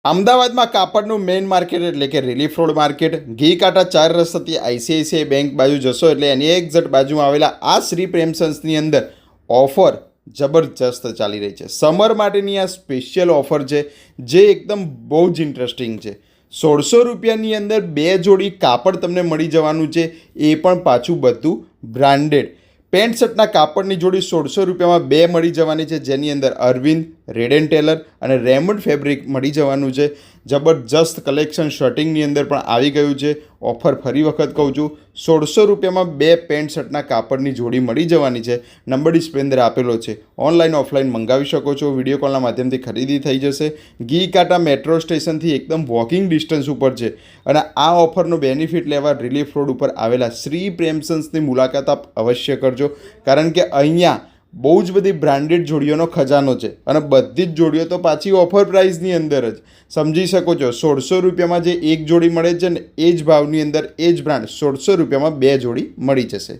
અમદાવાદમાં કાપડનું main market એટલે કે રિલીફ રોડ માર્કેટ. ઘી કાંટા 4 રસ્તાથી આઈસીઆઈસીઆઈ બેંક બાજુ જશો એટલે એની એક્ઝેક્ટ બાજુમાં આવેલા આ શ્રી પ્રેમસન્સની અંદર ઓફર જબરજસ્ત ચાલી રહી છે. સમર માટેની આ સ્પેશિયલ ઓફર છે જે એકદમ બહુ જ ઇન્ટરેસ્ટિંગ છે. 1600 રૂપિયાની અંદર 2 જોડી કાપડ તમને મળી જવાનું છે, એ પણ પાછું બધું બ્રાન્ડેડ. પેન્ટ શર્ટના કાપડની જોડી 1600 રૂપિયામાં 2 મળી જવાની છે, જેની અંદર અરવિંદ, રેડ એન્ડ ટેલર અને રેમંડ ફેબ્રિક મળી જવાનું છે. જબરજસ્ત કલેક્શન શર્ટિંગની અંદર પણ આવી ગયું છે. ઓફર ફરી વખત કહું છું, 1600 રૂપિયામાં 2 પેન્ટ શર્ટના કાપડની જોડી મળી જવાની છે. નંબર ડિસ્પ્લે અંદર આપેલો છે. ઓનલાઈન ઓફલાઈન મંગાવી શકો છો. વિડીયો કોલના માધ્યમથી ખરીદી થઈ જશે. ઘી કાંટા મેટ્રો સ્ટેશનથી એકદમ વોકિંગ ડિસ્ટન્સ ઉપર છે અને આ ઓફરનો બેનિફિટ લેવા રિલીફ રોડ ઉપર આવેલા શ્રી પ્રેમસન્સની મુલાકાત આપ અવશ્ય કરજો, કારણ કે અહીંયા બહુ જ બધી બ્રાન્ડેડ જોડીઓનો ખજાનો છે અને બધી જ જોડીઓ તો પાછી ઓફર પ્રાઇસની અંદર જ સમજી શકો છો. 1600 રૂપિયામાં જે એક જોડી મળે છે ને એ જ ભાવની અંદર એ જ બ્રાન્ડ 1600 રૂપિયામાં 2 જોડી મળી જશે.